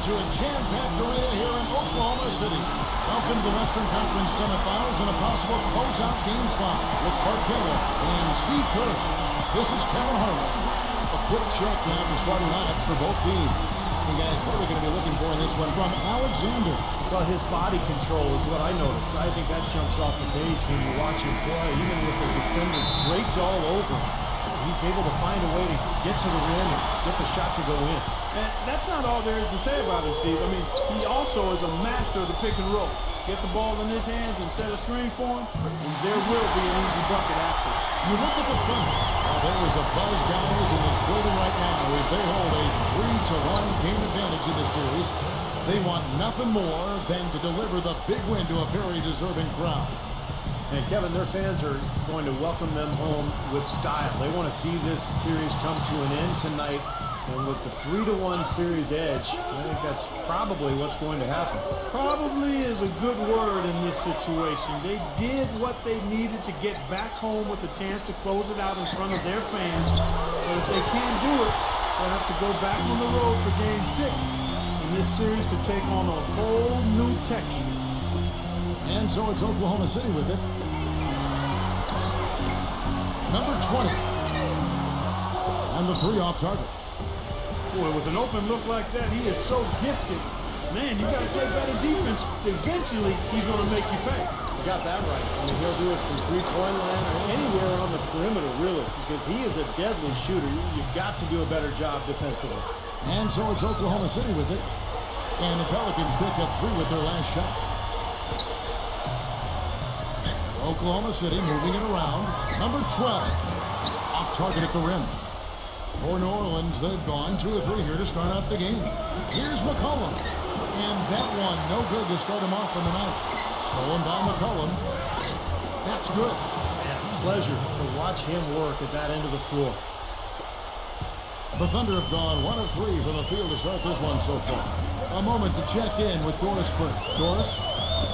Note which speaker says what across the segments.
Speaker 1: to a jam-packed arena here in Oklahoma City. Welcome to the Western Conference Semifinals and a possible closeout Game 5 with Clark Gable and Steve Kerr. This is Kevin Harlan. A quick check now for starting lineups for both teams. Hey guys, what are we going to be looking for in this one from Alexander?
Speaker 2: Well, his body control is what I noticed. I think that jumps off the page when you watch him play, even with the defender draped all over him. He's able to find a way to get to the rim and get the shot to go in.
Speaker 3: And that's not all there is to say about him, Steve. I mean, he also is a master of the pick and roll. Get the ball in his hands and set a screen for him, and there will be an easy bucket after.
Speaker 1: You look at the Thunder. Well, there is a buzz, guys, in this building right now as they hold a 3-1 game advantage in this series. They want nothing more than to deliver the big win to a very deserving crowd.
Speaker 2: And Kevin, their fans are going to welcome them home with style. They want to see this series come to an end tonight. And with the 3-1 series edge, I think that's probably what's going to happen.
Speaker 3: Probably is a good word in this situation. They did what they needed to get back home with a chance to close it out in front of their fans. But if they can't do it, they'll have to go back on the road for Game 6. And this series could take on a whole new texture.
Speaker 1: And so it's Oklahoma City with it. Number 20. And the 3 off target.
Speaker 3: Boy, with an open look like that, he is so gifted. Man, you got to play better defense. Eventually, he's going to make you pay.
Speaker 2: You got that right. I mean, he'll do it from three-point line or anywhere on the perimeter, really, because he is a deadly shooter. You've got to do a better job defensively.
Speaker 1: And so it's Oklahoma City with it. And the Pelicans pick up 3 with their last shot. Oklahoma City moving it around. Number 12. Off target at the rim. For New Orleans, they've gone 2 or 3 here to start out the game. Here's McCollum. And that one, no good to start him off for the night. Stolen by McCollum. That's good.
Speaker 2: It's a pleasure to watch him work at that end of the floor.
Speaker 1: The Thunder have gone 1 of 3 from the field to start this one so far. A moment to check in with Doris Burke. Doris?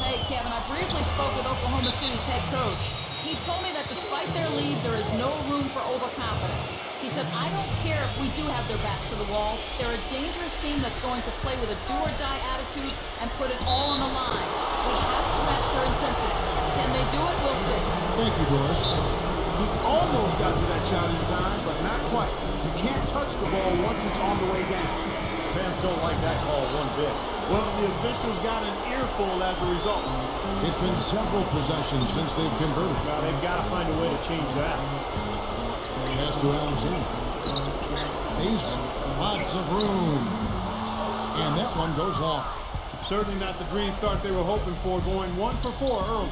Speaker 4: Hey, Kevin, I briefly spoke with Oklahoma City's head coach. He told me that despite their lead, there is no room for overconfidence. He said, I don't care if we do have their backs to the wall. They're a dangerous team that's going to play with a do-or-die attitude and put it all on the line. We have to match their intensity. Can they do it? We'll see.
Speaker 1: Thank you, Doris.
Speaker 3: He almost got to that shot in time, but not quite. You can't touch the ball once it's on the way down.
Speaker 2: Fans don't like that call one bit.
Speaker 3: Well, the officials got an earful as a result.
Speaker 1: It's been several possessions since they've converted.
Speaker 2: Well, they've got to find a way to change that.
Speaker 1: Pass to Alexander. Ace, lots of room. And that one goes long.
Speaker 3: Certainly not the dream start they were hoping for, going 1 for 4 early.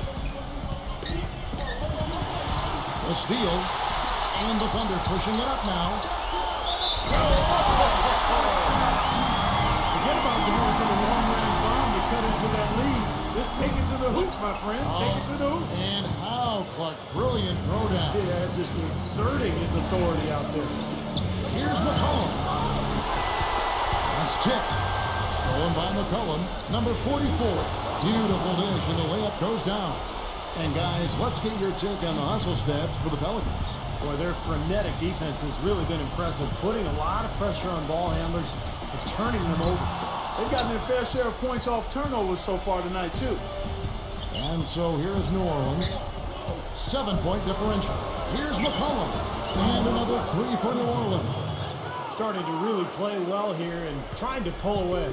Speaker 1: A steal. And the Thunder pushing it up now.
Speaker 3: Forget about going for the long-range bomb to cut into that lead. Just take it to the hoop, my friend. Take it to the hoop.
Speaker 1: And how, Clark. Brilliant throwdown.
Speaker 2: Yeah, just exerting his authority out there.
Speaker 1: Here's McCollum. That's tipped. Stolen by McCollum. Number 44. Beautiful dish, and the layup goes down. And guys, let's get your take on the hustle stats for the Pelicans.
Speaker 2: Boy, their frenetic defense has really been impressive, putting a lot of pressure on ball handlers and turning them over.
Speaker 3: They've gotten their fair share of points off turnovers so far tonight, too.
Speaker 1: And so here's New Orleans. 7-point differential. Here's McCollum. And another 3 for New Orleans.
Speaker 2: Starting to really play well here and trying to pull away.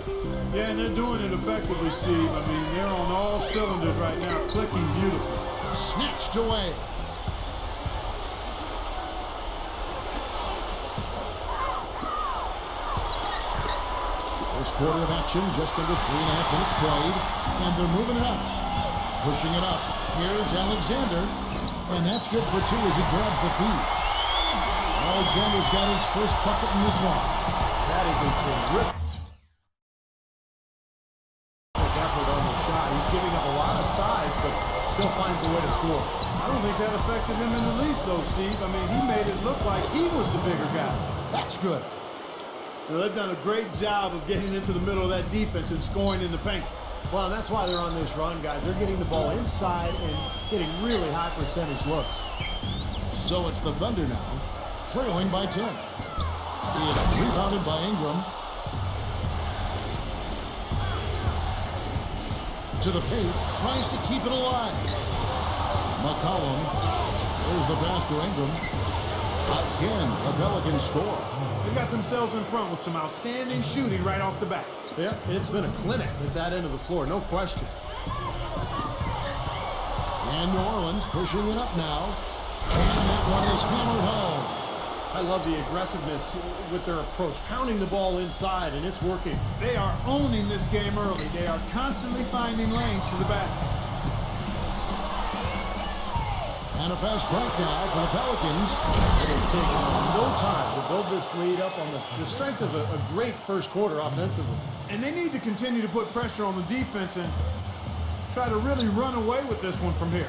Speaker 3: Yeah, and they're doing it effectively, Steve. I mean, they're on all cylinders right now, clicking beautifully.
Speaker 1: Snatched away. First quarter of action, just under 3.5 minutes played. And they're moving it up. Pushing it up. Here's Alexander. And that's good for 2 as he grabs the feed. Alexander's got his first bucket in this one.
Speaker 2: That is a terrific effort on the shot. He's giving up a lot of size, but still finds a way to score.
Speaker 3: I don't think that affected him in the least, though, Steve. I mean, he made it look like he was the bigger guy.
Speaker 1: That's good.
Speaker 3: Well, they've done a great job of getting into the middle of that defense and scoring in the paint.
Speaker 2: Well, and that's why they're on this run, guys. They're getting the ball inside and getting really high percentage looks.
Speaker 1: So it's the Thunder now, trailing by 10. He is rebounded by Ingram. to the paint, tries to keep it alive. McCollum, there's the pass to Ingram. Again, the Pelicans score.
Speaker 3: They got themselves in front with some outstanding shooting right off the bat.
Speaker 2: Yeah, it's been a clinic at that end of the floor, no question.
Speaker 1: And New Orleans pushing it up now. And that one is hammered home.
Speaker 2: I love the aggressiveness with their approach, pounding the ball inside, and it's working.
Speaker 3: They are owning this game early. They are constantly finding lanes to the basket.
Speaker 1: And a fast break now for the Pelicans.
Speaker 2: It has taken no time to build this lead up on the strength of a great first quarter offensively.
Speaker 3: And they need to continue to put pressure on the defense and try to really run away with this one from here.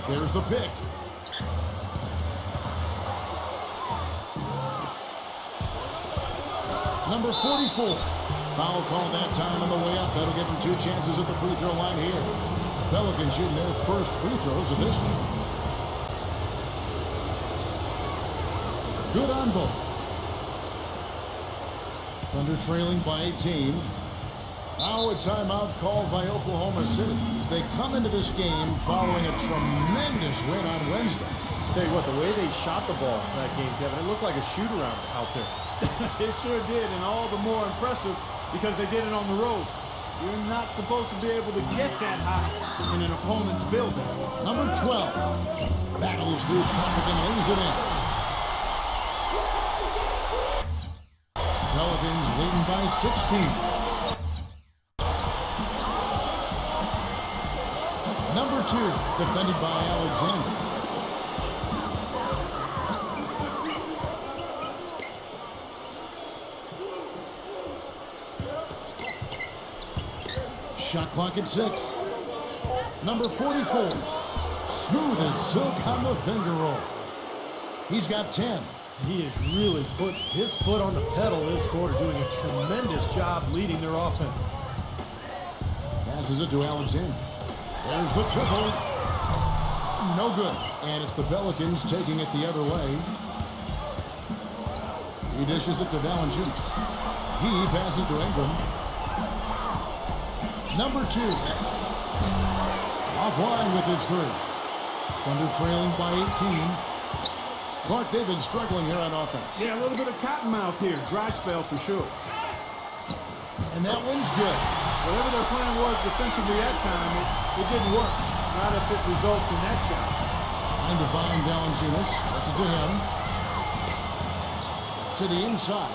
Speaker 1: There's the pick. Number 44. Foul call that time on the way up. That'll give them 2 chances at the free throw line here. Pelicans shooting their first free throws of this one. Good on both. Thunder trailing by 18. Now a timeout called by Oklahoma City. They come into this game following a tremendous win on Wednesday.
Speaker 2: Tell you what, the way they shot the ball in that game, Kevin, it looked like a shoot-around out there.
Speaker 3: It sure did, and all the more impressive because they did it on the road. You're not supposed to be able to get that high in an opponent's building.
Speaker 1: Number 12 battles through traffic and lays it in. Pelicans leading by 16. Number 2 defended by Alexander. Shot clock at 6. Number 44. Smooth as silk on the finger roll. He's got 10.
Speaker 2: He has really put his foot on the pedal this quarter, doing a tremendous job leading their offense.
Speaker 1: Passes it to Alexander. There's the triple. No good. And it's the Pelicans taking it the other way. He dishes it to Valanciunas. He passes to Ingram. Number 2. Offline with his 3. Thunder trailing by 18. Clark, they've been struggling here on offense.
Speaker 3: Yeah, a little bit of cottonmouth here. Dry spell for sure.
Speaker 1: And that one's good.
Speaker 3: Whatever their plan was defensively that time, it didn't work. Not if it results in that shot.
Speaker 1: Trying to find Valanciunas. That's it to him. To the inside.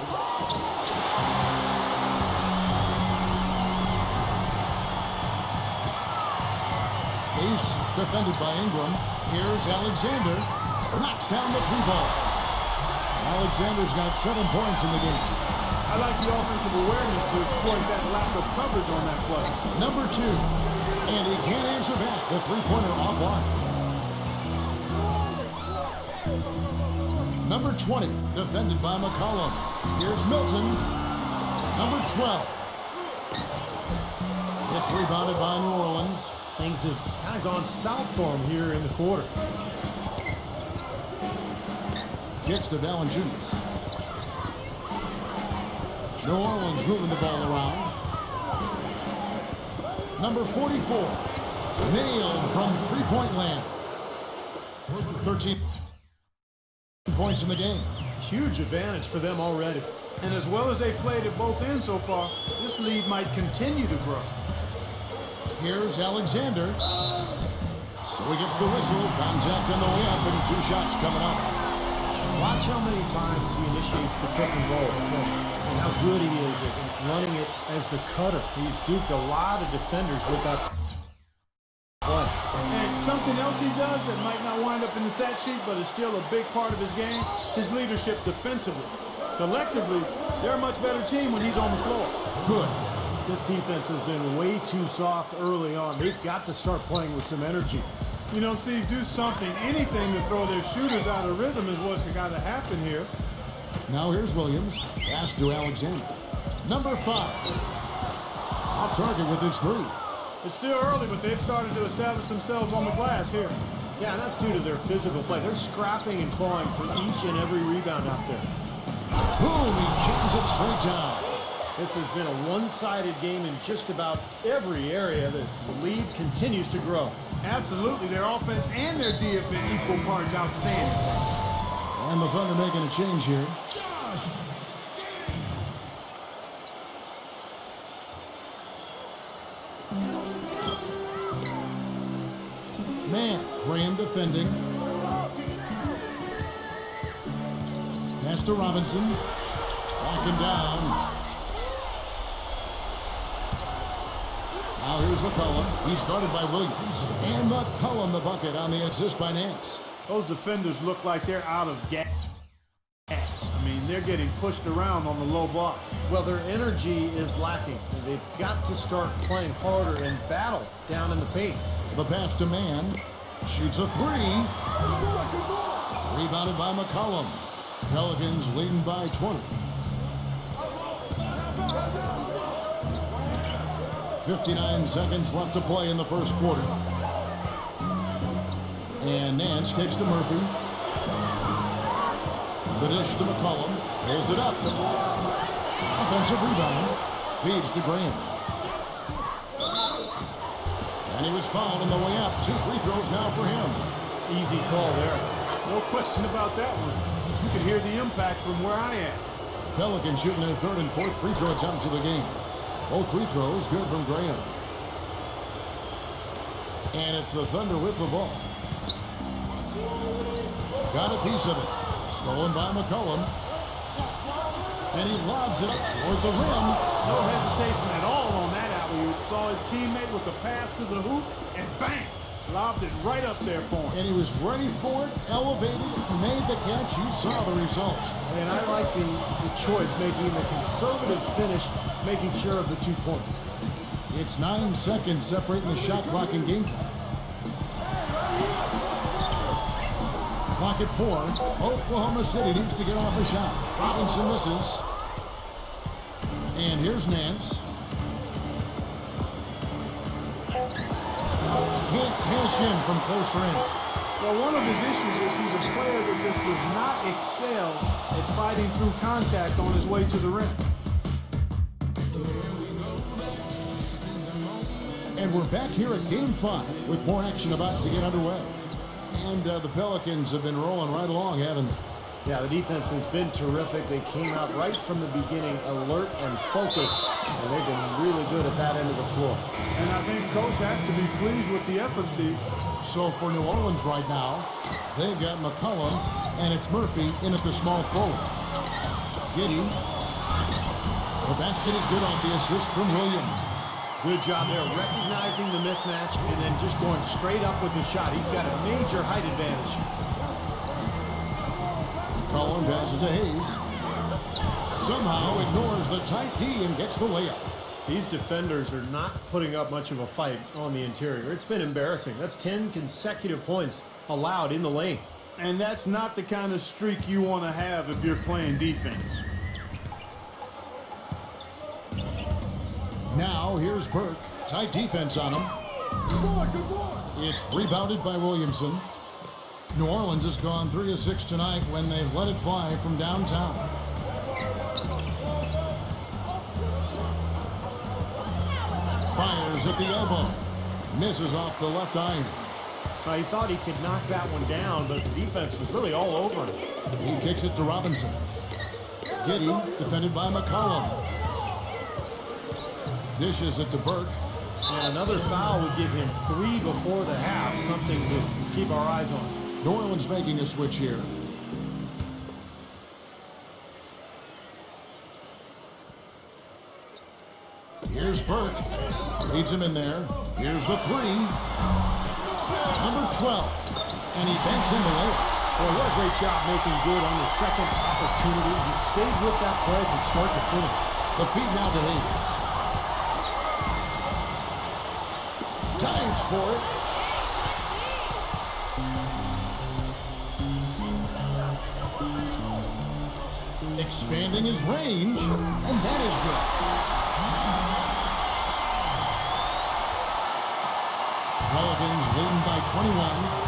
Speaker 1: Ace defended by Ingram. Here's Alexander. Knocks down the 3-ball. Alexander's got 7 points in the game.
Speaker 3: I like the offensive awareness to exploit that lack of coverage on that play.
Speaker 1: Number 2. And he can't answer back. The 3-pointer offline. Number 20. Defended by McCollum. Here's Milton. Number 12. It's rebounded by New Orleans.
Speaker 2: Things have kind of gone south for him here in the quarter.
Speaker 1: Kicks to Valanciunas. New Orleans moving the ball around. Number 44. Nailed from 3-point land. 13 points in the game.
Speaker 2: Huge advantage for them already.
Speaker 3: And as well as they played at both ends so far, this lead might continue to grow.
Speaker 1: Here's Alexander. So he gets the whistle. Contact on the way up and 2 shots coming up.
Speaker 2: Watch how many times he initiates the pick and roll and how good he is at running it as the cutter. He's duped a lot of defenders with that play.
Speaker 3: And something else he does that might not wind up in the stat sheet, but is still a big part of his game, his leadership defensively. Collectively, they're a much better team when he's on the floor.
Speaker 1: Good.
Speaker 2: This defense has been way too soft early on. They've got to start playing with some energy.
Speaker 3: You know, Steve, do something, anything to throw their shooters out of rhythm is what's got to happen here.
Speaker 1: Now here's Williams. Pass to Alexander. Number 5. Off target with his 3.
Speaker 3: It's still early, but they've started to establish themselves on the glass here.
Speaker 2: Yeah, and that's due to their physical play. They're scrapping and clawing for each and every rebound out there.
Speaker 1: Boom, he jams it straight down.
Speaker 2: This has been a one-sided game in just about every area. The lead continues to grow.
Speaker 3: Absolutely. Their offense and their D have been equal parts outstanding.
Speaker 1: And the Thunder making a change here. Man, Graham defending. Pass to Robinson. Backing down. Now here's McCollum. He's guarded by Williams. And McCollum the bucket on the assist by Nance.
Speaker 3: Those defenders look like they're out of gas. I mean, they're getting pushed around on the low block.
Speaker 2: Well, their energy is lacking. They've got to start playing harder and battle down in the paint.
Speaker 1: The pass to Man. Shoots a three. Rebounded by McCollum. Pelicans leading by 20. 59 seconds left to play in the first quarter. And Nance kicks to Murphy. The dish to McCollum. Pulls it up. Offensive rebound. Feeds to Graham. And he was fouled on the way up. 2 free throws now for him.
Speaker 2: Easy call there.
Speaker 3: No question about that one. You can hear the impact from where I am.
Speaker 1: Pelicans shooting their 3rd and 4th free throw attempts of the game. Both free throws good from Graham. And it's the Thunder with the ball. Got a piece of it. Stolen by McCollum. And he lobs it toward the rim.
Speaker 3: No hesitation at all on that alley-oop. Saw his teammate with the path to the hoop, and bang! Lobbed it right up there for him.
Speaker 1: And he was ready for it, elevated, made the catch. You saw the result.
Speaker 2: And I like the choice, making the conservative finish, making sure of the 2 points.
Speaker 1: It's 9 seconds separating the shot clock and game time. Clock at 4. Oklahoma City needs to get off a shot. Robinson misses. And here's Nance. Can't cash in from close range.
Speaker 3: Well, one of his issues is he's a player that just does not excel at fighting through contact on his way to the rim.
Speaker 1: And we're back here at Game 5 with more action about to get underway. And the Pelicans have been rolling right along, haven't they?
Speaker 2: Yeah, the defense has been terrific. They came out right from the beginning, alert and focused, and they've been really good at that end of the floor.
Speaker 3: And I think Coach has to be pleased with the effort, Steve.
Speaker 1: So for New Orleans right now, they've got McCollum, and it's Murphy in at the small forward. Giddey. The basket is good off the assist from Williams.
Speaker 2: Good job there, recognizing the mismatch and then just going straight up with the shot. He's got a major height advantage.
Speaker 1: McCollum passes to Hayes. Somehow ignores the tight D and gets the layup.
Speaker 2: These defenders are not putting up much of a fight on the interior. It's been embarrassing. That's 10 consecutive points allowed in the lane.
Speaker 3: And that's not the kind of streak you want to have if you're playing defense.
Speaker 1: Now here's Burke. Tight defense on him. It's rebounded by Williamson. New Orleans has gone 3 of 6 tonight when they've let it fly from downtown. Fires at the elbow. Misses off the left iron.
Speaker 2: He thought he could knock that one down, but the defense was really all over him.
Speaker 1: He kicks it to Robinson. Giddey defended by McCollum. Dishes it to Burke.
Speaker 2: And another foul would give him 3 before the half, something to keep our eyes on.
Speaker 1: New Orleans making a switch here. Here's Burke. Leads him in there. Here's the 3. Number 12. And he banks in the layup.
Speaker 2: Well, what a great job making good on the second opportunity. He stayed with that play from start to finish.
Speaker 1: The feed now to Hayes. Dives for it. Expanding his range, and that is good. Pelicans leading by 21.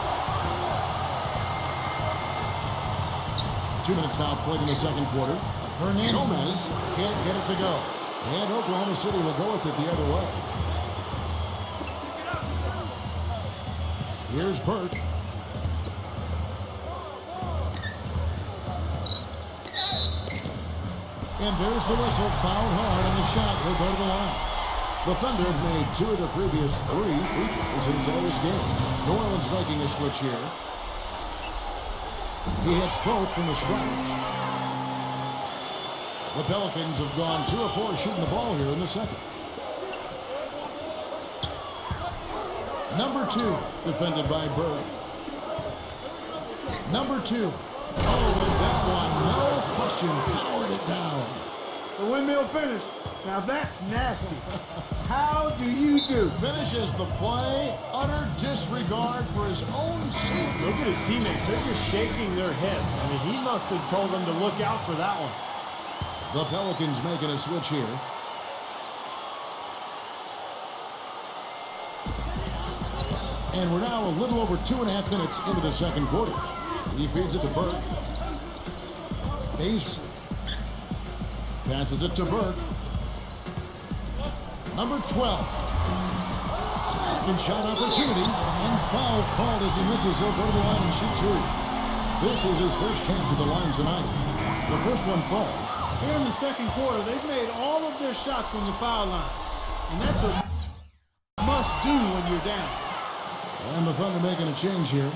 Speaker 1: 2 minutes now played in the second quarter. Hernandez can't get it to go. And Oklahoma City will go with it the other way. Here's Burke. And there's the whistle. Fouled hard on the shot. He'll go to the line. The Thunder have made 2 of the previous 3 free throws in today's game. New Orleans making a switch here. He hits both from the stripe. The Pelicans have gone 2 of 4 shooting the ball here in the second. Number 2, defended by Burke. Number 2. Oh, and that one, no question, powered it down.
Speaker 3: The windmill finish. Now that's nasty. How do you do?
Speaker 1: Finishes the play, utter disregard for his own safety.
Speaker 2: Look at his teammates. They're just shaking their heads. I mean, he must have told them to look out for that one.
Speaker 1: The Pelicans making a switch here. And we're now a little over 2.5 minutes into the second quarter. He feeds it to Burke. Hayes passes it to Burke. Number 12. Second shot opportunity. And foul called as he misses. He'll go to the line and shoot 2. This is his first chance at the line tonight. The first one falls.
Speaker 3: Here in the second quarter, they've made all of their shots from the foul line. And that's a must-do when you're down.
Speaker 1: And the Thunder making a change here.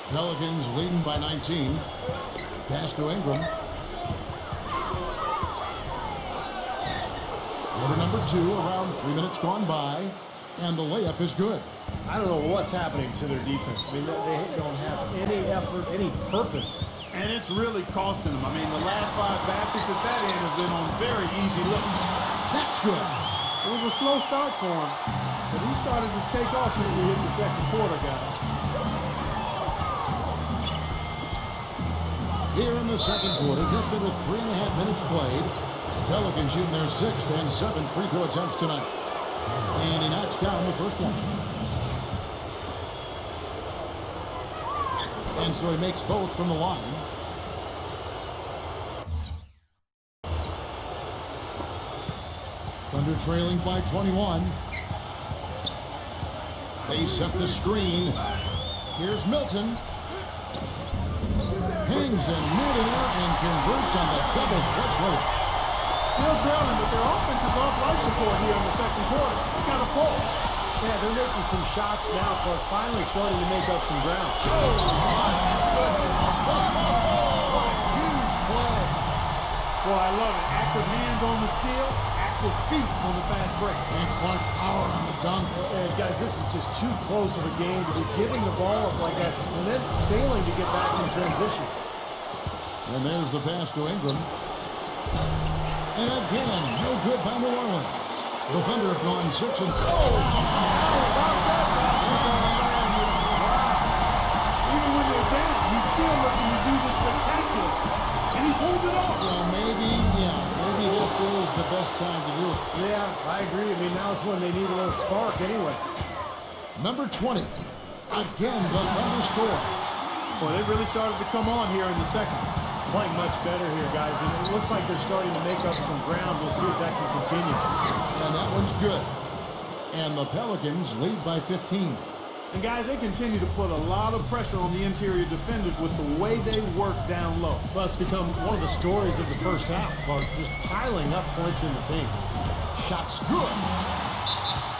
Speaker 1: Pelicans leading by 19. Pass to Ingram. Quarter number 2, around 3 minutes gone by. And the layup is good.
Speaker 2: I don't know what's happening to their defense. I mean, they don't have any effort, any purpose.
Speaker 3: And it's really costing them. I mean, the last 5 baskets at that end have been on very easy looks.
Speaker 1: That's good.
Speaker 3: It was a slow start for him, but he started to take off since we hit the second quarter, guys.
Speaker 1: Here in the second quarter, just under 3.5 minutes played. Pelicans shooting their 6th and 7th free throw attempts tonight. And he knocks down the first one. And so he makes both from the line. Thunder trailing by 21. They set the screen. Here's Milton. Hangs and midair and converts on the double clutch layup.
Speaker 3: Still trailing, but their offense is off life support here in the second quarter. It's got a pulse.
Speaker 2: Yeah, they're making some shots now, but finally starting to make up some ground.
Speaker 1: Oh, my goodness. What a huge play.
Speaker 3: Boy, I love it. Active hands on the steal, active feet on the fast break.
Speaker 1: And Clark power on the dunk.
Speaker 2: And guys, this is just too close of a game to be giving the ball up like that and then failing to get back in transition.
Speaker 1: And there's the pass to Ingram. And again, no good by New Orleans. The Thunder have gone 6 and 4.
Speaker 3: Even when they're down, he's still looking to do the spectacular. And he pulled it off.
Speaker 1: Well, maybe this is the best time to do it.
Speaker 2: Yeah, I agree. I mean, now's when they need a little spark anyway.
Speaker 1: Number 20. Again, the Thunder score.
Speaker 3: Boy, they really started to come on here in the second.
Speaker 2: Playing much better here, guys, and it looks like they're starting to make up some ground. We'll see if that can continue.
Speaker 1: And that one's good. And the Pelicans lead by 15.
Speaker 3: And guys, they continue to put a lot of pressure on the interior defenders with the way they work down low.
Speaker 2: Well, it's become one of the stories of the first half, Clark, just piling up points in the paint.
Speaker 1: Shot's good.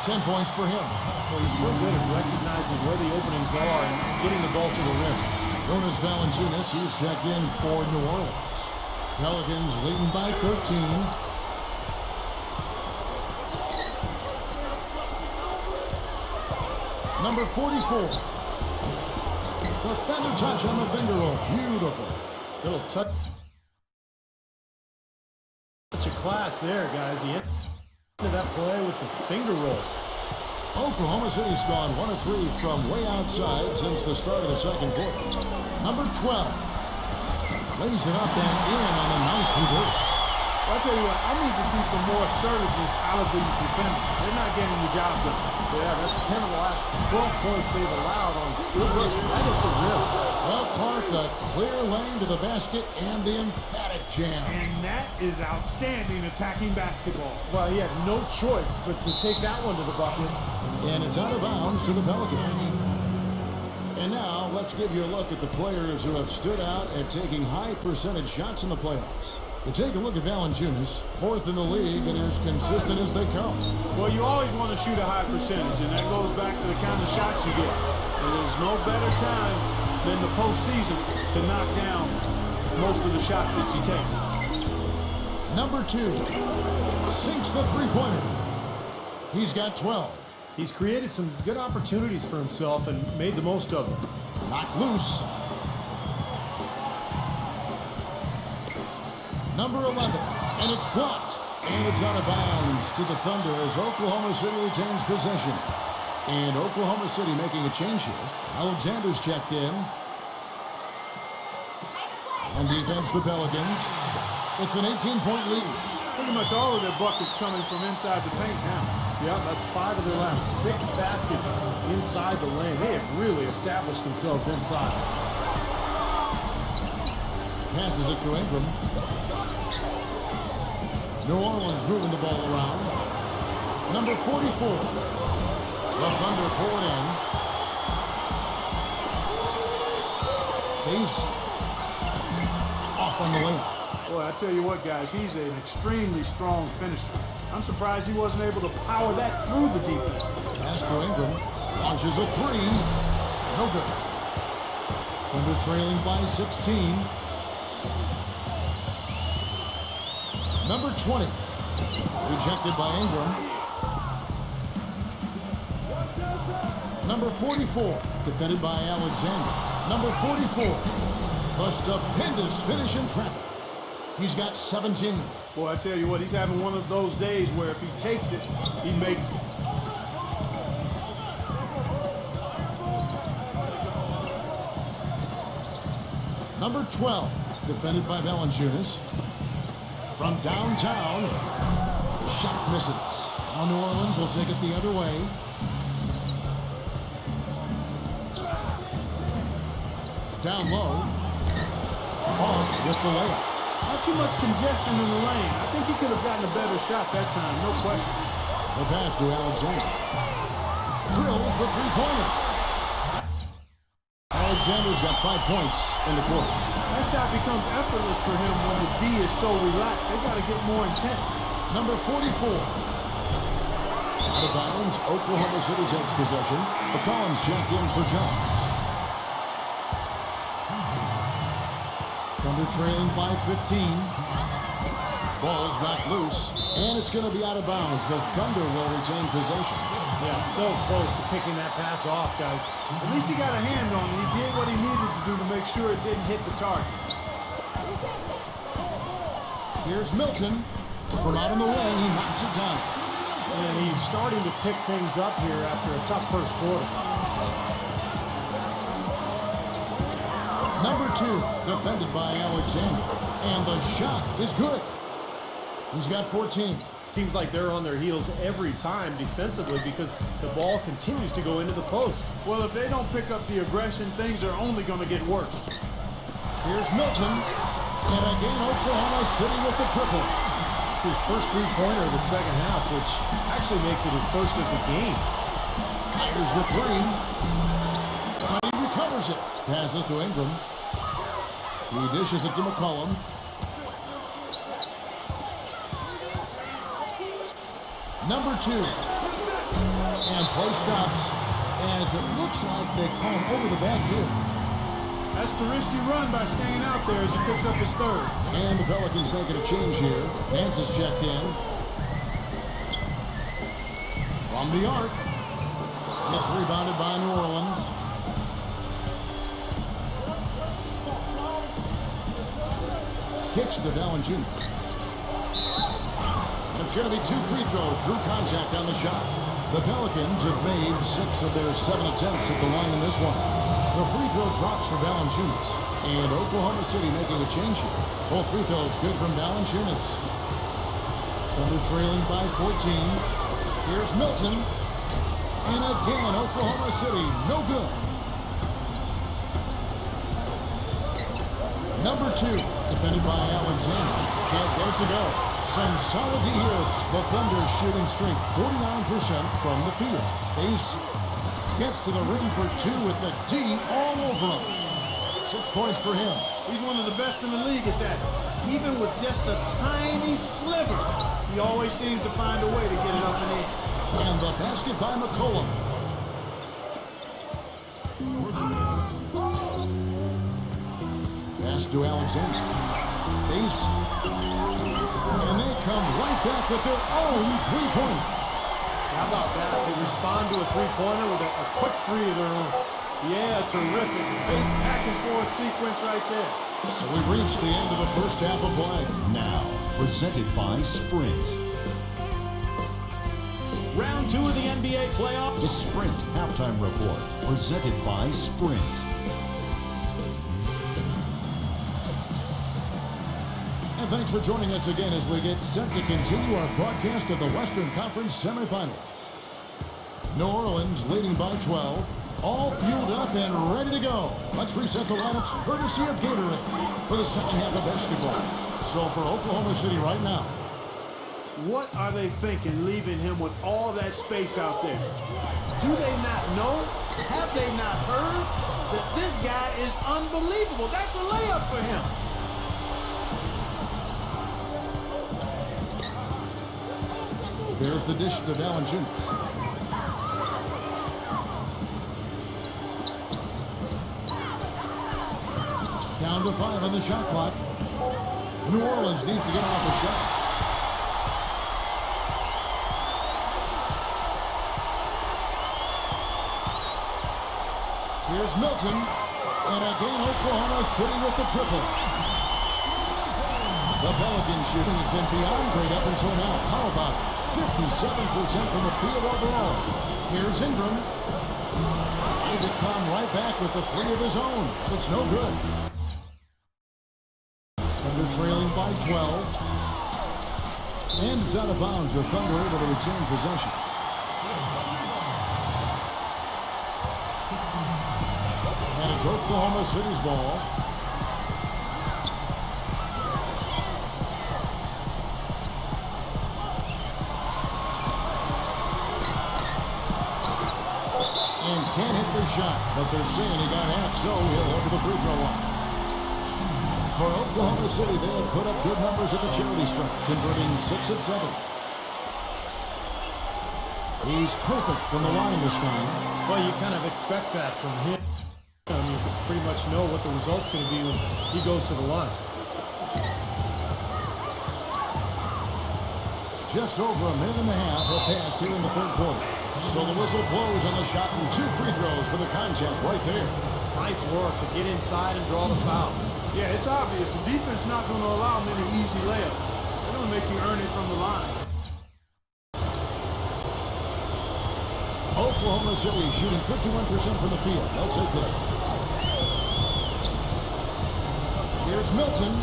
Speaker 1: 10 points for him.
Speaker 2: Well, he's so good at recognizing where the openings are and getting the ball to the rim.
Speaker 1: Jonas Valanciunas, he's checked in for New Orleans. Pelicans leading by 13. Number 44. The feather touch on the finger roll. Beautiful.
Speaker 2: Little touch of class there, guys. The end of that play with the finger roll.
Speaker 1: Oklahoma City's gone 1 of 3 from way outside since the start of the second quarter. Number 12. Lays it up and in on a nice reverse.
Speaker 3: Well, I tell you what, I need to see some more assertiveness out of these defenders. They're not getting the job done.
Speaker 2: Yeah, that's 10 of the last 12 points they've allowed on good looks right at the rim.
Speaker 1: Well, Clark, a clear lane to the basket and the emphatic jam.
Speaker 3: And that is outstanding attacking basketball.
Speaker 2: Well, he had no choice but to take that one to the bucket.
Speaker 1: And it's out of bounds to the Pelicans. And now let's give you a look at the players who have stood out at taking high percentage shots in the playoffs. You take a look at Valanciunas, fourth in the league and as consistent as they come.
Speaker 3: Well, you always want to shoot a high percentage, and that goes back to the kind of shots you get. And there's no better time than the postseason to knock down most of the shots that you take.
Speaker 1: Number 2, sinks the three-pointer. He's got 12.
Speaker 2: He's created some good opportunities for himself and made the most of them.
Speaker 1: Knocked loose. Number 11, and it's blocked. And it's out of bounds to the Thunder as Oklahoma City retains possession. And Oklahoma City making a change here. Alexander's checked in. On defense, the Pelicans. It's an 18-point lead.
Speaker 3: Pretty much all of their buckets coming from inside the paint now.
Speaker 2: Yeah, that's 5 of their last 6 baskets inside the lane. They have really established themselves inside.
Speaker 1: Passes it to Ingram. New Orleans moving the ball around. Number 44. The Thunder pull it in. He's off on the layup.
Speaker 3: Boy, I tell you what, guys, he's an extremely strong finisher. I'm surprised he wasn't able to power that through the defense.
Speaker 1: Pass to Ingram. Launches a three. No good. Thunder trailing by 16. Number 20. Rejected by Ingram. Number 44. Defended by Alexander. Number 44. A stupendous finish in traffic. He's got 17.
Speaker 3: Boy, I tell you what, he's having one of those days where if he takes it, he makes it.
Speaker 1: Number 12. Defended by Valanciunas. From downtown, the shot misses. Now New Orleans will take it the other way. Down low. Off with the layup.
Speaker 3: Not too much congestion in the lane. I think he could have gotten a better shot that time, no question.
Speaker 1: The pass to Alexander. Drills the three-pointer. Alexander's got 5 points in the quarter.
Speaker 3: That shot becomes effortless for him when the D is so relaxed. They got to get more intense.
Speaker 1: Number 44. Out of bounds, Oklahoma City takes possession. McCollum's checked in for Jones. Thunder trailing by 15. Ball's knocked loose, and it's going to be out of bounds. The Thunder will retain possession.
Speaker 2: Yeah, so close to picking that pass off, guys.
Speaker 3: At least he got a hand on it. He did what he needed to do to make sure it didn't hit the target.
Speaker 1: Here's Milton. From out on the wing, he knocks it down.
Speaker 2: And he's starting to pick things up here after a tough first quarter.
Speaker 1: Number 2, defended by Alexander. And the shot is good. He's got 14.
Speaker 2: Seems like they're on their heels every time defensively because the ball continues to go into the post.
Speaker 3: Well, if they don't pick up the aggression, things are only going to get worse.
Speaker 1: Here's Milton. And again, Oklahoma City with the triple.
Speaker 2: It's his first three-pointer of the second half, which actually makes it his first of the game.
Speaker 1: Fires the three. But he recovers it. Passes to Ingram. He dishes it to McCollum. Number 2. And play stops as it looks like they call him over the back here.
Speaker 3: That's the risky run by staying out there as he picks up his third.
Speaker 1: And the Pelicans making a change here. Nance is checked in. From the arc. It's rebounded by New Orleans. Kicks to Valanciunas. It's going to be 2 free throws. Drew contact on the shot. The Pelicans have made 6 of their 7 attempts at the line in this one. The free throw drops for Valanciunas. And Oklahoma City making a change here. Both free throws good from Valanciunas. Thunder trailing by 14. Here's Milton. And again, Oklahoma City, no good. Number 2, defended by Alexander. Can't get it to go. Some solid D here. The Thunder shooting straight 49% from the field. Ace gets to the rim for 2 with the D all over him. 6 points for him.
Speaker 3: He's one of the best in the league at that. Even with just a tiny sliver, he always seems to find a way to get it up and in.
Speaker 1: And the basket by McCollum. Pass to Alexander. Ace. And they come right back with their own three-pointer.
Speaker 2: How about that? They respond to a three-pointer with a quick three of their own.
Speaker 3: Yeah, terrific. Big back-and-forth sequence right there.
Speaker 1: So we've reached the end of the first half of play.
Speaker 5: Now, presented by Sprint.
Speaker 6: Round 2 of the NBA playoffs.
Speaker 5: The Sprint Halftime Report, presented by Sprint.
Speaker 1: And thanks for joining us again as we get set to continue our broadcast of the Western Conference Semifinals. New Orleans leading by 12. All fueled up and ready to go. Let's reset the lineups courtesy of Gatorade for the second half of basketball. So for Oklahoma City right now,
Speaker 3: what are they thinking leaving him with all that space out there? Do they not know? Have they not heard that this guy is unbelievable? That's a layup for him.
Speaker 1: there's the dish to Valanciunas. Down to 5 on the shot clock. New Orleans needs to get off a shot. Here's Milton. And again, Oklahoma City with the triple. The Pelicans shooting has been beyond great up until now. How about 57% from the field overall? Here's Ingram. Trying to come right back with the three of his own. It's no good. Thunder trailing by 12. And it's out of bounds. The Thunder able to retain possession. And it's Oklahoma City's ball. And can't hit the shot, but they're saying he got hacked, so he'll head to the free throw line. For Oklahoma City, they have put up good numbers at the charity stripe, converting 6 of 7. He's perfect from the line this time.
Speaker 2: Well, you kind of expect that from him. You pretty much know what the result's going to be when he goes to the line.
Speaker 1: Just over a minute and a half have passed here in the third quarter. So the whistle blows on the shot and 2 free throws for the contact right there.
Speaker 2: Nice work to get inside and draw the foul.
Speaker 3: Yeah, it's obvious. The defense is not going to allow many easy layups. They're going to make you earn it from the line.
Speaker 1: Oklahoma City shooting 51% from the field. They'll take that. Here's Milton.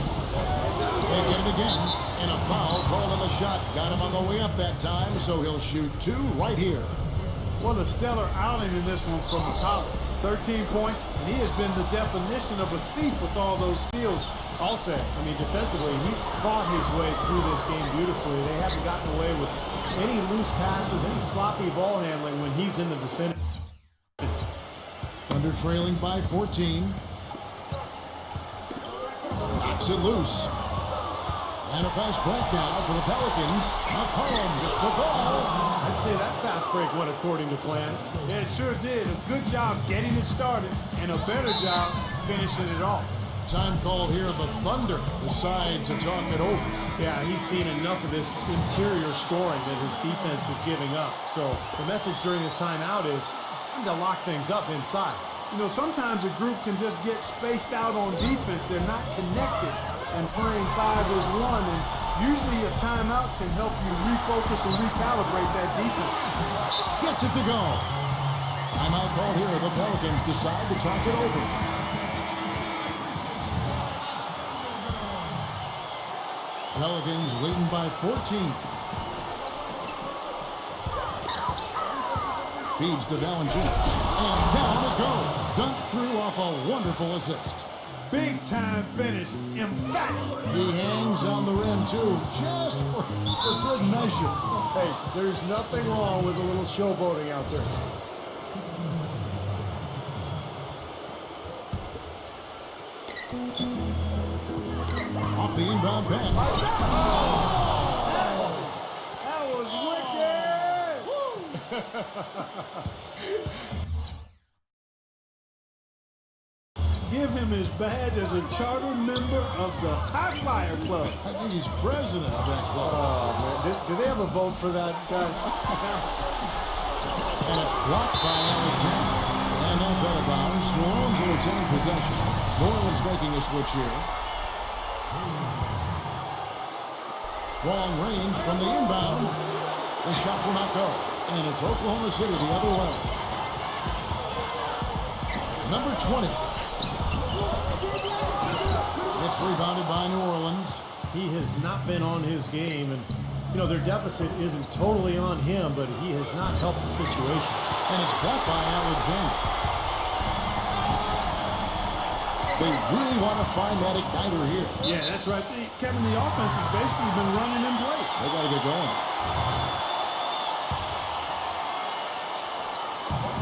Speaker 1: They get it again. And a foul called on the shot. Got him on the way up that time, so he'll shoot 2 right here.
Speaker 3: What a stellar outing in this one from McCollum. 13 points, and he has been the definition of a thief with all those steals.
Speaker 2: I'll say, I mean, defensively, he's fought his way through this game beautifully. They haven't gotten away with any loose passes, any sloppy ball handling when he's in the vicinity.
Speaker 1: Thunder trailing by 14. Knocks it loose. And a fast break now for the Pelicans. McCollum with the ball.
Speaker 2: I'd say that fast break went according to plan.
Speaker 3: Yeah, it sure did. A good job getting it started, and a better job finishing it off.
Speaker 1: Time called here. The Thunder decide to talk it over.
Speaker 2: Yeah, he's seen enough of this interior scoring that his defense is giving up. So the message during this timeout is time to lock things up inside.
Speaker 3: You know, sometimes a group can just get spaced out on defense. They're not connected, and playing 5 as 1. And usually a timeout can help you refocus and recalibrate that defense.
Speaker 1: Gets it to go. Timeout called here. The Pelicans decide to talk it over. Pelicans leading by 14. Feeds to Valanciunas. And down it goes. Dunked through off a wonderful assist.
Speaker 3: Big time finish. Emphatic.
Speaker 1: He hangs on the rim, too, just for good measure.
Speaker 2: Hey, there's nothing wrong with a little showboating out there.
Speaker 1: Off the inbound pass.
Speaker 3: That was wicked. Give him his badge as a charter member of the High Flyer Club.
Speaker 1: I think he's president of that club.
Speaker 2: Oh, man. Do they have a vote for that, guys?
Speaker 1: And it's blocked by Alexander. And that's out of bounds. New Orleans will retain possession. New Orleans making a switch here. Long range from the inbound. The shot will not go. And it's Oklahoma City the other way. Number 20. It's rebounded by New Orleans.
Speaker 2: He has not been on his game, and you know their deficit isn't totally on him, but he has not helped the situation.
Speaker 1: And it's blocked by Alexander. They really want to find that igniter here.
Speaker 3: Yeah, that's right. Kevin, the offense has basically been running in place.
Speaker 1: They got to get going.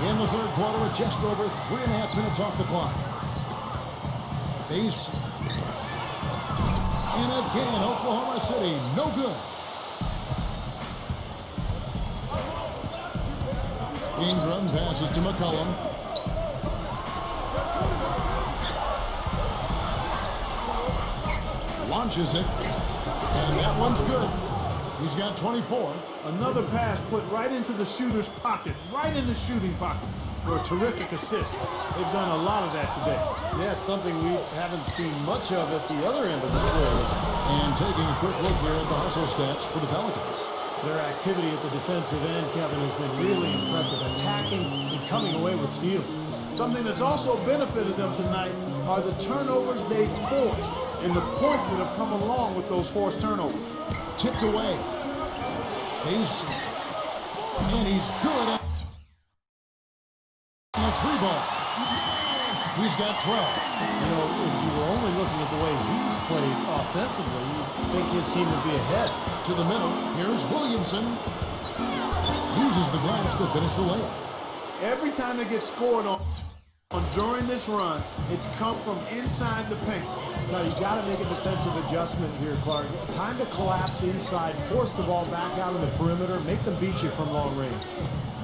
Speaker 1: In the third quarter, with just over 3.5 minutes off the clock. Base. And again, Oklahoma City, no good. Ingram passes to McCollum. Launches it. And that one's good. He's got 24.
Speaker 3: Another pass put right into the shooter's pocket, right in the shooting pocket for a terrific assist. They've done a lot of that today.
Speaker 2: Yeah, it's something we haven't seen much of at the other end of the floor.
Speaker 1: And taking a quick look here at the hustle stats for the Pelicans.
Speaker 2: Their activity at the defensive end, Kevin, has been really impressive, attacking and coming away with steals.
Speaker 3: Something that's also benefited them tonight are the turnovers they've forced and the points that have come along with those forced turnovers.
Speaker 1: Tipped away. And he's good at the three ball. He's got 12.
Speaker 2: You know, if you were only looking at the way he's played offensively, you'd think his team would be ahead.
Speaker 1: To the middle. Here's Williamson. Uses the glass to finish the layup.
Speaker 3: Every time they get scored on during this run, it's come from inside the paint.
Speaker 2: Now, you got to make a defensive adjustment here, Clark. Time to collapse inside, force the ball back out of the perimeter, make them beat you from long range.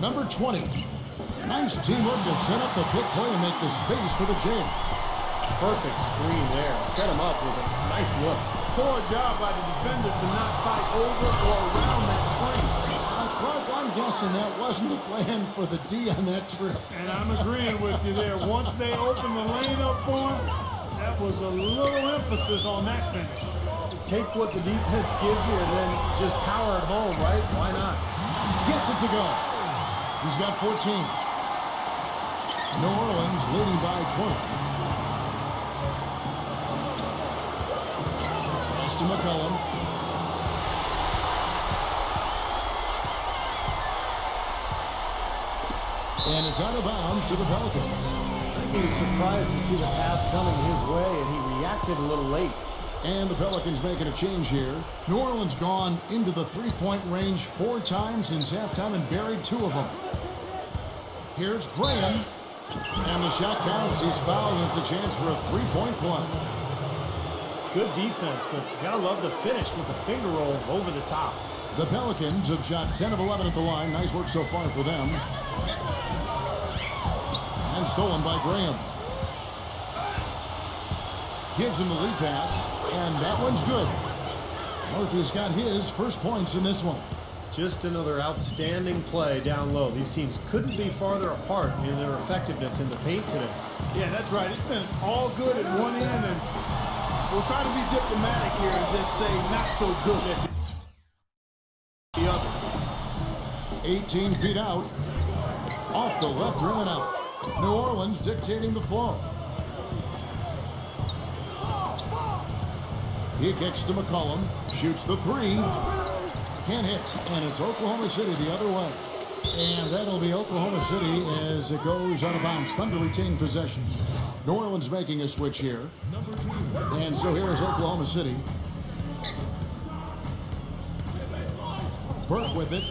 Speaker 1: Number 20. Nice teamwork to set up the big play and make the space for the jam.
Speaker 2: Perfect screen there. Set him up with a nice look.
Speaker 3: Poor job by the defender to not fight over or around that screen.
Speaker 1: Clark, I'm guessing that wasn't the plan for the D on that trip.
Speaker 3: And I'm agreeing with you there. Once they opened the lane up for him, that was a little emphasis on that finish.
Speaker 2: Take what the defense gives you and then just power it home, right? Why not?
Speaker 1: Gets it to go. He's got 14. New Orleans leading by 20. Pass to McCollum. And it's out of bounds to the Pelicans.
Speaker 2: I think he was surprised to see the pass coming his way, and he reacted a little late.
Speaker 1: And the Pelicans making a change here. New Orleans gone into the three-point range 4 times since halftime and buried 2 of them. Here's Graham. And the shot counts. He's fouled, and it's a chance for a three-point play.
Speaker 2: Good defense, but you gotta love the finish with the finger roll over the top.
Speaker 1: The Pelicans have shot 10 of 11 at the line. Nice work so far for them. And stolen by Graham. Gives him the lead pass, and that one's good. Murphy's got his first points in this one.
Speaker 2: Just another outstanding play down low. These teams couldn't be farther apart in their effectiveness in the paint today.
Speaker 3: Yeah, that's right. It's been all good at one end, and we'll try to be diplomatic here and just say not so good at the other.
Speaker 1: 18 feet out. Off the left rim and out. New Orleans dictating the flow. He kicks to McCollum. Shoots the three. Can't hit. And it's Oklahoma City the other way. And that'll be Oklahoma City as it goes out of bounds. Thunder retain possession. New Orleans making a switch here. And so here is Oklahoma City. Burke with it.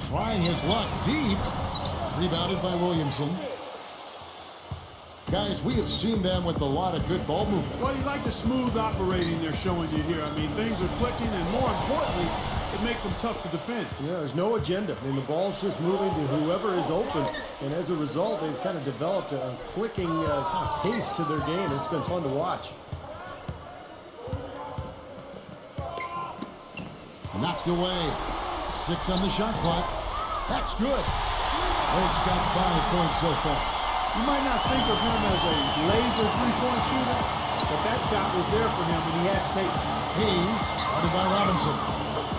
Speaker 1: Trying his luck deep. Rebounded by Williamson. Guys, we have seen them with a lot of good ball movement.
Speaker 3: Well, you like the smooth operating they're showing you here. I mean, things are clicking, and more importantly, it makes them tough to defend.
Speaker 2: Yeah, there's no agenda. I mean, the ball's just moving to whoever is open, and as a result, they've kind of developed a clicking kind of pace to their game. It's been fun to watch.
Speaker 1: Knocked away. 6 on the shot clock. That's good. Burke's got 5 points so far.
Speaker 3: You might not think of him as a laser three-point shooter, but that shot was there for him, and he had to take it.
Speaker 1: Hayes, guarded by Robinson.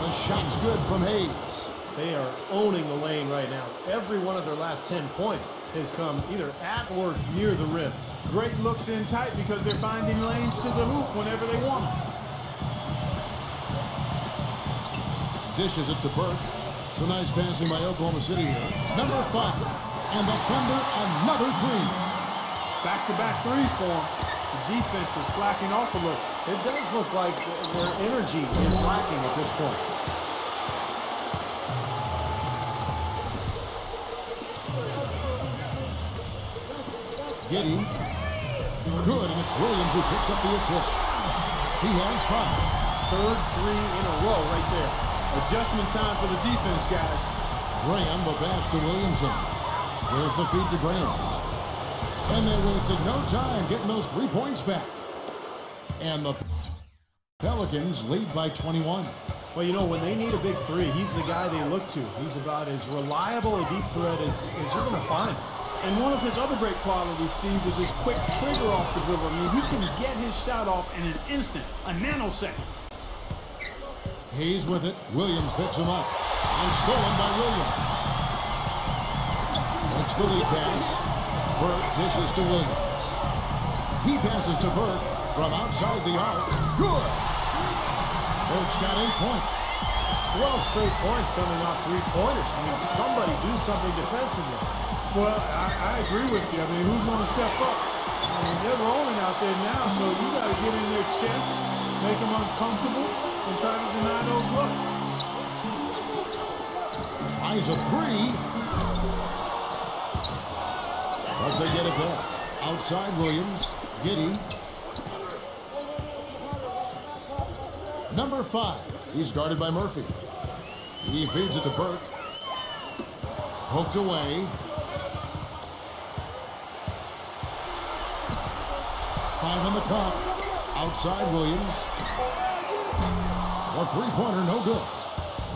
Speaker 1: The shot's good from Hayes.
Speaker 2: They are owning the lane right now. Every one of their last 10 points has come either at or near the rim.
Speaker 3: Great looks in tight because they're finding lanes to the hoop whenever they want them.
Speaker 1: Dishes it to Burke. It's a nice passing by Oklahoma City here. Number 5. And the Thunder, another three.
Speaker 3: Back-to-back threes for them. The defense is slacking off a little.
Speaker 2: It does look like their energy is lacking at this point.
Speaker 1: Giddey. Good, and it's Williams who picks up the assist. He has 5.
Speaker 2: Third three in a row right there.
Speaker 3: Adjustment time for the defense, guys.
Speaker 1: Graham, the pass to Williamson. Here's the feed to Graham. And they wasted no time getting those 3 points back. And the Pelicans lead by 21.
Speaker 2: Well, you know, when they need a big three, he's the guy they look to. He's about as reliable a deep threat as you're going to find.
Speaker 3: And one of his other great qualities, Steve, is his quick trigger off the dribble. I mean, he can get his shot off in an instant, a nanosecond.
Speaker 1: Hayes with it. Williams picks him up. And stolen by Williams. Makes the lead pass. Burke dishes to Williams. He passes to Burke from outside the arc. Good! Burke's got 8 points.
Speaker 2: It's 12 straight points coming off three-pointers. I mean, somebody do something defensively.
Speaker 3: Well, I agree with you. I mean, who's going to step up? I mean, they're rolling out there now, so you got to get in their chest, make them uncomfortable, and try to deny those looks.
Speaker 1: Tries a three. But they get it back. Outside Williams. Giddey. Number 5. He's guarded by Murphy. He feeds it to Burke. Poked away. 5 on the clock. Outside Williams. A three-pointer, no good.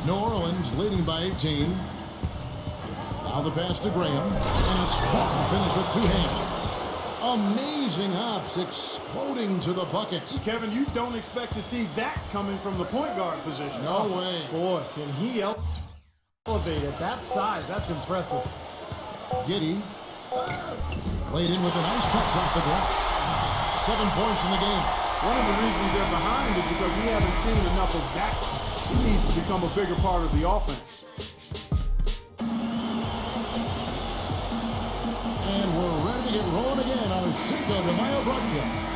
Speaker 1: New Orleans leading by 18. Now the pass to Graham. And a strong finish with 2 hands. Amazing hops exploding to the bucket.
Speaker 3: Kevin, you don't expect to see that coming from the point guard position.
Speaker 1: No way.
Speaker 2: Boy, can he elevate at that size. That's impressive.
Speaker 1: Giddey. Laid in with a nice touch off the glass. 7 points in the game.
Speaker 3: One of the reasons they're behind is because we haven't seen enough of that. He needs to become a bigger part of the offense.
Speaker 1: And we're ready to get rolling again on Cinco de Mayo broadcast.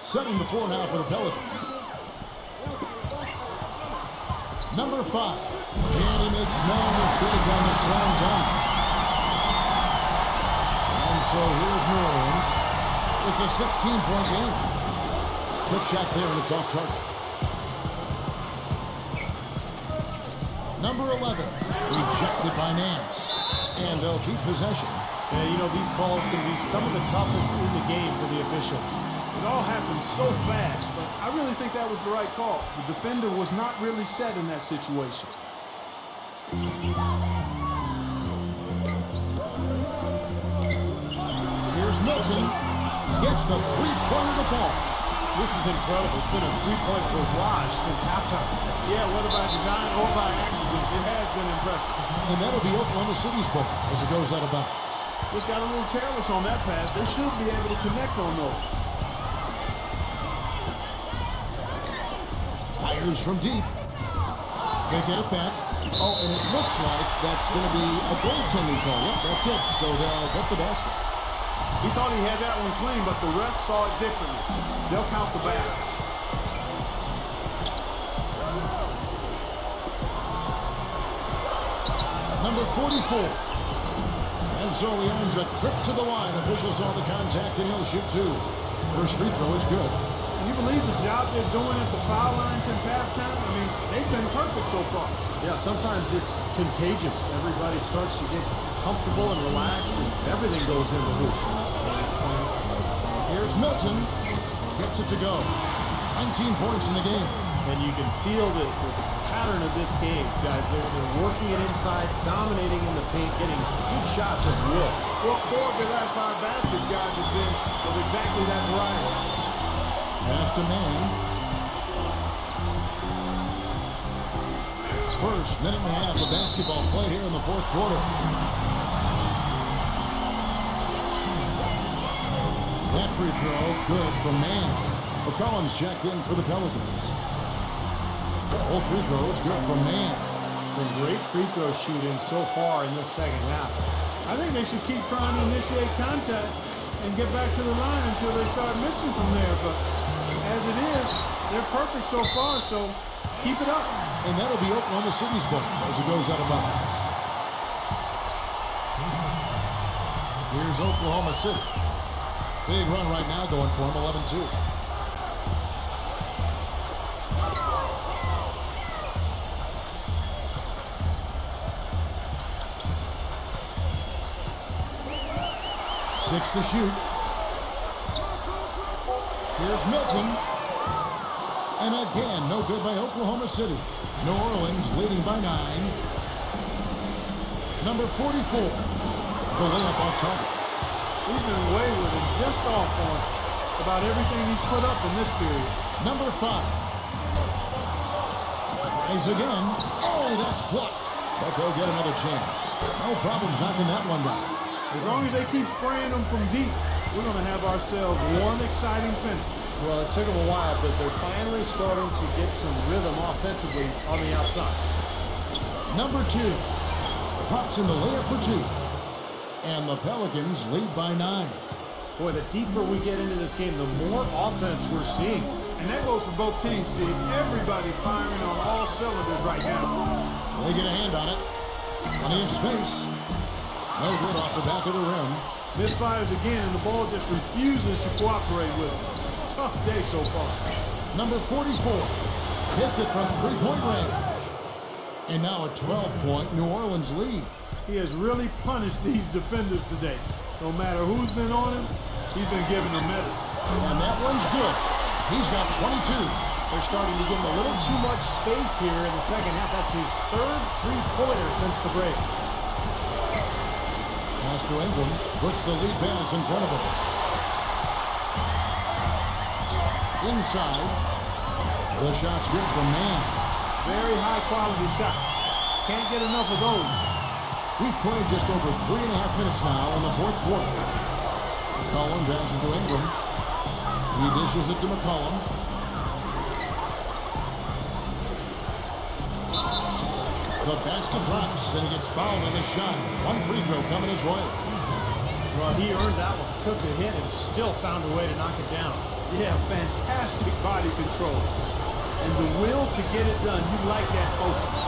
Speaker 1: Setting the floor now for the Pelicans. Number 5. And he makes no mistake on the slam dunk. And so here's New Orleans. It's a 16-point game. Quick shot there, and it's off target. Number 11, rejected by Nance. And they'll keep possession.
Speaker 2: Yeah, you know, these calls can be some of the toughest in the game for the officials.
Speaker 3: It all happened so fast, but I really think that was the right call. The defender was not really set in that situation.
Speaker 1: Here's Milton. Gets the three-pointer to fall.
Speaker 2: This is incredible. It's been a three-point barrage since halftime.
Speaker 3: Yeah, whether by design or by accident, it has been impressive.
Speaker 1: And that'll be Oklahoma City's ball as it goes out of bounds.
Speaker 3: Just got a little careless on that pass. They should be able to connect on those.
Speaker 1: Fires from deep. They get it back. Oh, and it looks like that's going to be a goaltending call. Yep, that's it. So they'll get the basket.
Speaker 3: He thought he had that one clean, but the ref saw it differently. They'll count the basket.
Speaker 1: Number 44. And so he earns a trip to the line. Officials saw the contact, and he'll shoot two. First free throw is good.
Speaker 3: Can you believe the job they're doing at the foul line since halftime? I mean, they've been perfect so far.
Speaker 2: Yeah, sometimes it's contagious. Everybody starts to get comfortable and relaxed, and everything goes in the hoop.
Speaker 1: Here's Milton. Gets it to go. 19 points in the game.
Speaker 2: And you can feel the pattern of this game, guys. They're working it inside, dominating in the paint, getting good shots at will.
Speaker 3: Well, 4 of their last 5 baskets, guys, have been of exactly that variety.
Speaker 1: Pass to man. First minute and a half of basketball played here in the fourth quarter. That free throw, good from man. McCollum's checked in for the Pelicans. All free throws, good from man.
Speaker 2: Some great free throw shooting so far in this second half.
Speaker 3: I think they should keep trying to initiate contact and get back to the line until they start missing from there. But as it is, they're perfect so far, so keep it up.
Speaker 1: And that'll be Oklahoma City's ball as it goes out of bounds. Here's Oklahoma City. Big run right now going for them, 11-2. Six to shoot. Here's Milton. And again, no good by Oklahoma City. New Orleans leading by 9. Number 44. The layup off target.
Speaker 3: He's been wayward and just off on about everything he's put up in this period.
Speaker 1: Number 5. Tries again. Oh, that's blocked. But they'll get another chance. No problems knocking that one down.
Speaker 3: As long as they keep spraying them from deep, we're going to have ourselves one exciting finish.
Speaker 2: Well, it took them a while, but they're finally starting to get some rhythm offensively on the outside.
Speaker 1: Number 2. Drops in the layup for 2. And the Pelicans lead by 9.
Speaker 2: Boy, the deeper we get into this game, the more offense we're seeing.
Speaker 3: And that goes for both teams, Steve. Everybody firing on all cylinders right now.
Speaker 1: They get a hand on it. Plenty of space. No good off the back of the rim.
Speaker 3: Misfires again, and the ball just refuses to cooperate with him. It's a tough day so far.
Speaker 1: Number 44 hits it from three-point range. And now a 12-point New Orleans lead.
Speaker 3: He has really punished these defenders today. No matter who's been on him, he's been giving them medicine.
Speaker 1: And that one's good. He's got 22.
Speaker 2: They're starting to give him a little too much space here in the second half. That's his third three-pointer since the break.
Speaker 1: Pass to Ingram. Puts the lead pass in front of him. Inside. The shot's good from man.
Speaker 3: Very high-quality shot. Can't get enough of those.
Speaker 1: We've played just over 3.5 minutes now in the fourth quarter. McCollum passes to Ingram. He dishes it to McCollum. The basket drops, and he gets fouled on the shot. One free throw coming his way.
Speaker 2: Well, he earned that one. Took the hit and still found a way to knock it down.
Speaker 3: Yeah, fantastic body control. And the will to get it done. You like that focus.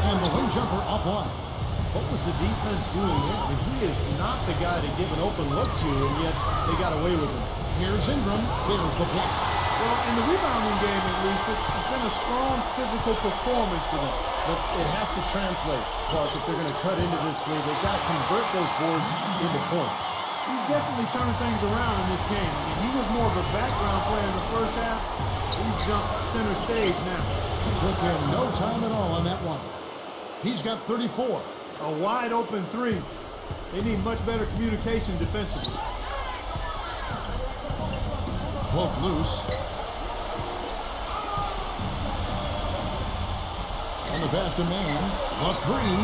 Speaker 1: And the wing jumper offline.
Speaker 2: What was the defense doing there? I mean, he is not the guy to give an open look to, and yet they got away with him.
Speaker 1: Here's Ingram. There's the block.
Speaker 3: Well, in the rebounding game, at least, it's been a strong physical performance for them.
Speaker 2: But it has to translate, Clark, if they're going to cut into this lead. They've got to convert those boards into points.
Speaker 3: He's definitely turned things around in this game. I mean, he was more of a background player in the first half. He jumped center stage now.
Speaker 1: Took him no time at all on that one. He's got 34.
Speaker 3: A wide open three. They need much better communication defensively.
Speaker 1: Poke loose. And the pass to man. A three.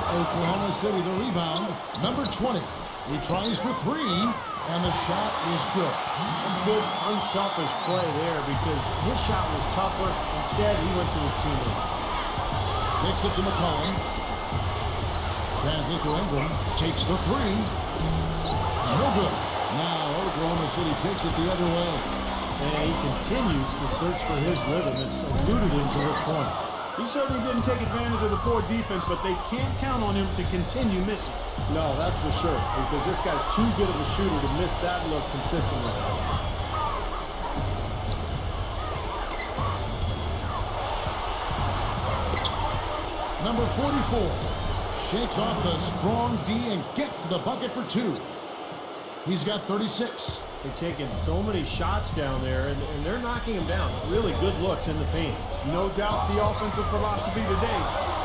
Speaker 1: Oklahoma City the rebound. Number 20. He tries for three. And the shot is good.
Speaker 2: That's good, unselfish play there because his shot was tougher. Instead, he went to his teammate.
Speaker 1: Kicks it to McCollum. Passes it to Ingram. Takes the three. No good. Now Oklahoma City takes it the other way.
Speaker 2: And he continues to search for his rhythm. It's eluded him to this point.
Speaker 3: He certainly didn't take advantage of the poor defense, but they can't count on him to continue missing.
Speaker 2: No, that's for sure, because this guy's too good of a shooter to miss that look consistently.
Speaker 1: Number 44 shakes off the strong D and gets to the bucket for two. He's got 36.
Speaker 2: They've taken so many shots down there, and they're knocking him down. Really good looks in the paint.
Speaker 3: No doubt the offensive philosophy today.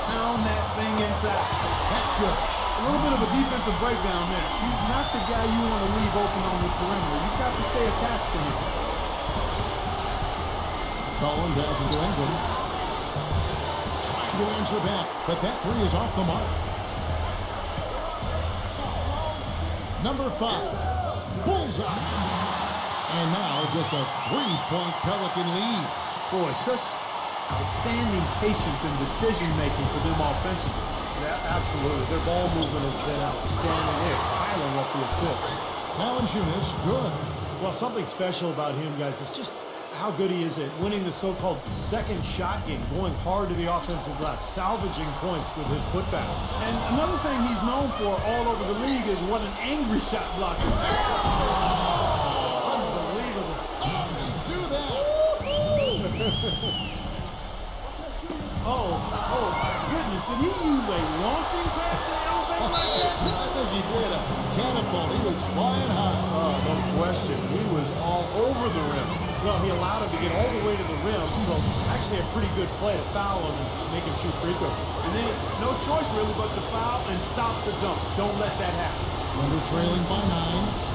Speaker 3: Pound that thing inside.
Speaker 1: That's good.
Speaker 3: A little bit of a defensive breakdown there. He's not the guy you want to leave open on the perimeter. You've got to stay attached to him.
Speaker 1: Collins passes to Ingram. Trying to answer back, but that three is off the mark. Number 5. Bullseye. And now just a 3-point Pelican lead.
Speaker 3: Boy, such outstanding patience and decision-making for them offensively.
Speaker 2: Yeah, absolutely. Their ball movement has been outstanding. They're piling up the assists.
Speaker 1: Valanciunas, good.
Speaker 2: Well, something special about him, guys, is just how good he is at winning the so-called second shot game, going hard to the offensive glass, salvaging points with his putbacks.
Speaker 3: And another thing he's known for all over the league is what an angry shot blocker is.
Speaker 2: Unbelievable.
Speaker 1: Do that.
Speaker 3: Oh, my goodness. Did he use a launching pad down thing like that?
Speaker 1: I think he did. A catapult. He was flying high.
Speaker 2: Oh, no question. He was all over the rim. Well, he allowed him to get all the way to the rim, so actually a pretty good play to foul him and make him shoot free throws.
Speaker 3: And then no choice really but to foul and stop the dunk. Don't let that happen.
Speaker 1: Thunder trailing by 9.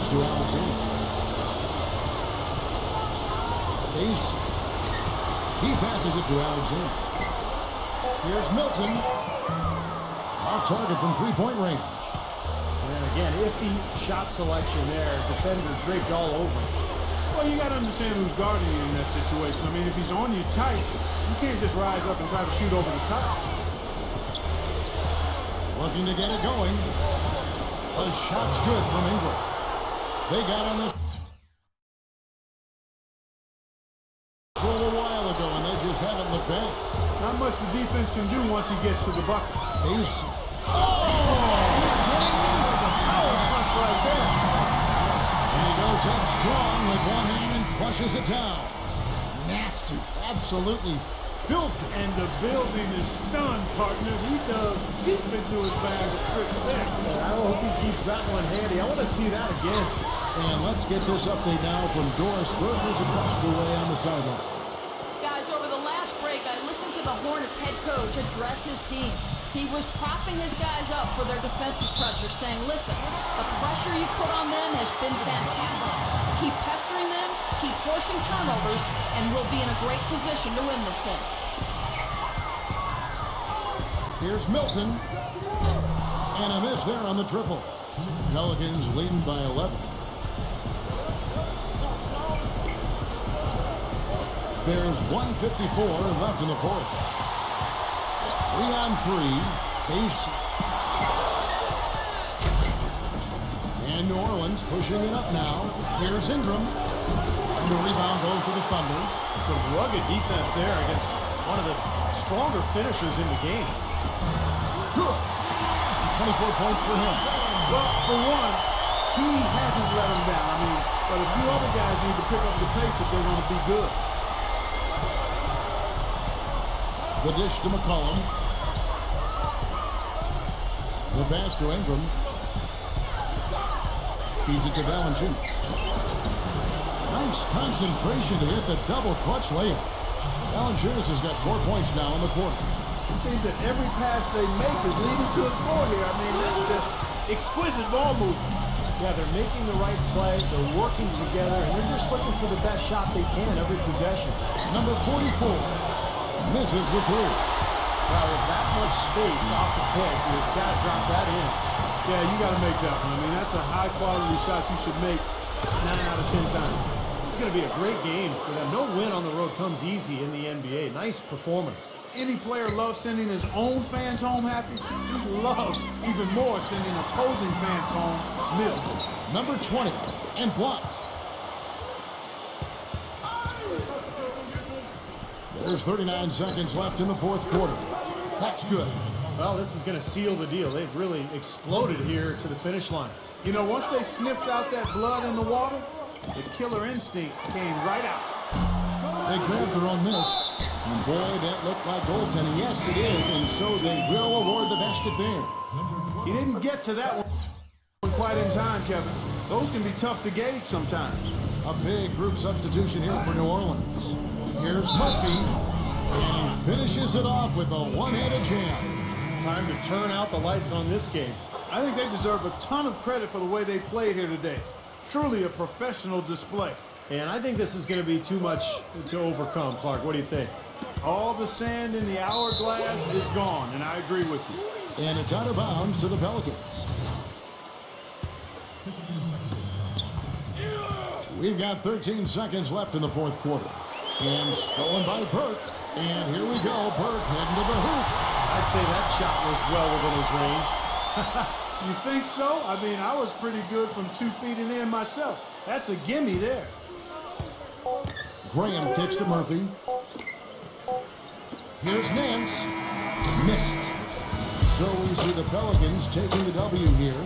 Speaker 1: To Alexander. Ace. He passes it to Alexander. Here's Milton. Off target from three-point range.
Speaker 2: And again, iffy shot selection there. Defender draped all over him.
Speaker 3: Well, you got to understand who's guarding you in that situation. I mean, if he's on you tight, you can't just rise up and try to shoot over the top.
Speaker 1: Looking to get it going. A shot's good from Ingram. They got on this a little while ago, and they just haven't looked back.
Speaker 3: Not much the defense can do once he gets to the bucket.
Speaker 1: Ace. Oh!
Speaker 3: The power punch right there.
Speaker 1: And he goes up strong with one hand and flushes it down. Nasty. Absolutely filthy.
Speaker 3: And the building is stunned, partner. He dug deep into his bag of tricks there.
Speaker 2: I hope he keeps that one handy. I want to see that again.
Speaker 1: And let's get this update now from Doris Burgers across the way on the sideline.
Speaker 4: Guys, over the last break, I listened to the Hornets head coach address his team. He was propping his guys up for their defensive pressure, saying, listen, the pressure you put on them has been fantastic. Keep pestering them, keep forcing turnovers, and we'll be in a great position to win this thing.
Speaker 1: Here's Milton. And a miss there on the triple. Pelicans leading by 11. There's 1:54 left in the fourth. 3-on-3. Ace. And New Orleans pushing it up now. Here's Ingram. And the rebound goes to the Thunder.
Speaker 2: Some rugged defense there against one of the stronger finishers in the game.
Speaker 1: Good. 24 points for him.
Speaker 3: Well, for one, he hasn't let him down. I mean, but a few other guys need to pick up the pace if they're going to be good.
Speaker 1: The dish to McCollum. The pass to Ingram. Feeds it to Valanciunas. Nice concentration to hit the double clutch layup. Valanciunas has got 4 points now in the quarter.
Speaker 3: It seems that every pass they make is leading to a score here. I mean, that's just exquisite ball movement.
Speaker 2: Yeah, they're making the right play, they're working together, and they're just looking for the best shot they can every possession.
Speaker 1: Number 44 misses the three.
Speaker 2: Well, with that much space off the pick, you've got to drop that in.
Speaker 3: Yeah, you got to make that one. I mean, that's a high-quality shot you should make 9 out of 10 times.
Speaker 2: It's going to be a great game for them. No win on the road comes easy in the NBA. Nice performance.
Speaker 3: Any player loves sending his own fans home happy. He loves even more sending opposing fans home miserable.
Speaker 1: Number 20 and blocked. There's 39 seconds left in the fourth quarter. That's good.
Speaker 2: Well, this is going to seal the deal. They've really exploded here to the finish line.
Speaker 3: You know, once they sniffed out that blood in the water, the killer instinct came right out.
Speaker 1: They grabbed their own miss. And boy, that looked like goaltending. Yes, it is. And so they will award the basket there.
Speaker 3: He didn't get to that one quite in time, Kevin. Those can be tough to gauge sometimes.
Speaker 1: A big group substitution here for New Orleans. Here's Murphy. And he finishes it off with a one-handed jam.
Speaker 2: Time to turn out the lights on this game.
Speaker 3: I think they deserve a ton of credit for the way they played here today. Truly a professional display.
Speaker 2: And I think this is going to be too much to overcome, Clark. What do you think?
Speaker 3: All the sand in the hourglass is gone, and I agree with you.
Speaker 1: And it's out of bounds to the Pelicans. We've got 13 seconds left in the fourth quarter. And stolen by Burke. And here we go. Burke heading to the hoop.
Speaker 2: I'd say that shot was well within his range.
Speaker 3: You think so? I mean, I was pretty good from 2 feet and in myself. That's a gimme there.
Speaker 1: Graham kicks to Murphy. Here's Nance. Missed. So we see the Pelicans taking the W here.